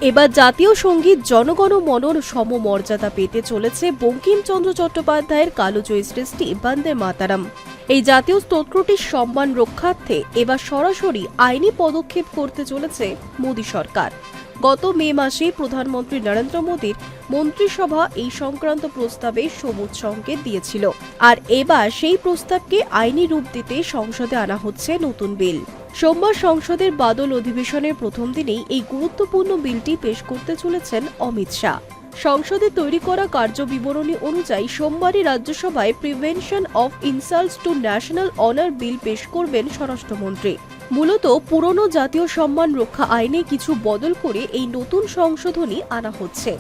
এবার জাতীয় সঙ্গীত জনগণ মনর সমমর্যাদা পেতে চলেছে বঙ্কিমচন্দ্র চট্টোপাধ্যায়ের কালজয়ী সৃষ্টি বন্দে মাতরম। এই জাতীয় স্তোত্রটির সম্মান রক্ষার্থে এবার সরাসরি আইনি পদক্ষেপ করতে চলেছে মোদী সরকার। গত মে মাসে প্রধানমন্ত্রী নরেন্দ্র মোদীর মন্ত্রিসভা এই সংক্রান্ত প্রস্তাবে সবুজ সংকেত দিয়েছিল, আর এবার সেই প্রস্তাবকে আইনি রূপ দিতে সংসদে আনা হচ্ছে নতুন বিল। সোমবার সংসদের বাদল অধিবেশনের প্রথম দিনেই এই গুরুত্বপূর্ণ বিলটি পেশ করতে চলেছেন অমিত শাহ। সংসদে তৈরি করা কার্যবিবরণী অনুযায়ী সোমবারই রাজ্যসভায় prevention of insults to national honour bill পেশ করবেন স্বরাষ্ট্রমন্ত্রী। মূলত পুরনো জাতীয় সম্মান রক্ষা আইনে কিছু বদল করে এই নতুন সংশোধনী আনা হচ্ছে।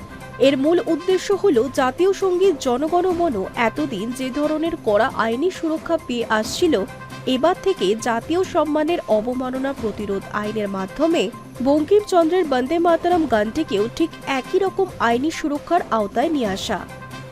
এর মূল উদ্দেশ্য হল জাতীয় সঙ্গীত জনগণ মন এতদিন যে ধরনের কড়া আইনি সুরক্ষা পেয়ে আসছিল, এবার থেকে জাতীয় সম্মানের অবমাননা প্রতিরোধ আইনের মাধ্যমে বঙ্কিমচন্দ্রের বন্দে মাতরম গানটিকেও ঠিক একই রকম আইনি সুরক্ষার আওতায় নিয়ে আসা।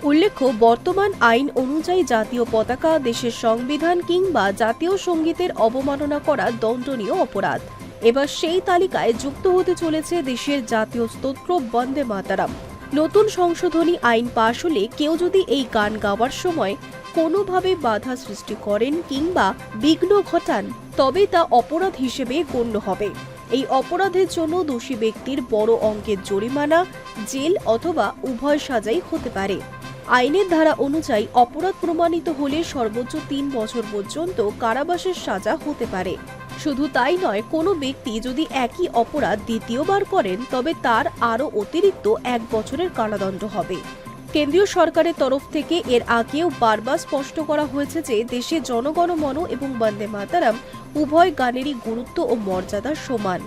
উল্লেখ্য, বর্তমান আইন অনুযায়ী জাতীয় পতাকা, দেশের সংবিধান কিংবা জাতীয় সঙ্গীতের অবমাননা করা দণ্ডনীয় অপরাধ। এবার সেই তালিকায় যুক্ত হতে চলেছে দেশের জাতীয় স্তোত্র বন্দে মাতরম। নতুন সংশোধনী আইন পাশ হলে কেউ যদি এই গান গাওয়ার সময় কোনোভাবে বাধা সৃষ্টি করেন কিংবা বিঘ্ন ঘটান, তবে তা অপরাধ হিসেবে গণ্য হবে। এই অপরাধের জন্য দোষী ব্যক্তির বড় অঙ্কের জরিমানা, জেল অথবা উভয় সাজাই হতে পারে। আইনের ধারা অনুযায়ী অপরাধ প্রমাণিত হলে সর্বোচ্চ ৩ বছর পর্যন্ত কারাবাসের সাজা হতে পারে। শুধু তাই নয়, কোনো ব্যক্তি যদি একই অপরাধ দ্বিতীয়বার করেন তবে তার আরও অতিরিক্ত 1 বছরের কারাদণ্ড হবে। কেন্দ্রীয় সরকারের তরফ থেকে এর আগেও বারবার স্পষ্ট করা হয়েছে যে দেশে জনগণ মন এবং বন্দে মাতরম উভয় গানেরই গুরুত্ব ও মর্যাদা সমান।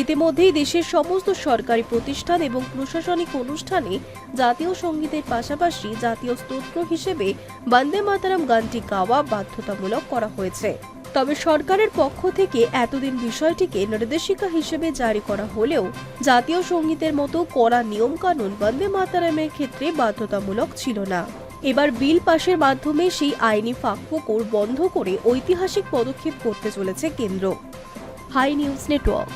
ইতিমধ্যেই দেশের সমস্ত সরকারি প্রতিষ্ঠান এবং প্রশাসনিক অনুষ্ঠানে জাতীয় সঙ্গীতের পাশাপাশি জাতীয় স্তোত্র হিসেবে বন্দে মাতরম গানটি গাওয়া বাধ্যতামূলক করা হয়েছে। তবে সরকারের পক্ষ থেকে এতদিন বিষয়টিকে নির্দেশিকা হিসেবে জারি করা হলেও জাতীয় সঙ্গীতের মতো কড়া নিয়মকানুন বন্দে মাতরমের ক্ষেত্রে বাধ্যতামূলক ছিল না। এবার বিল পাশের মাধ্যমে সেই আইনি ফাঁকফোকর বন্ধ করে ঐতিহাসিক পদক্ষেপ করতে চলেছে কেন্দ্র। High news network.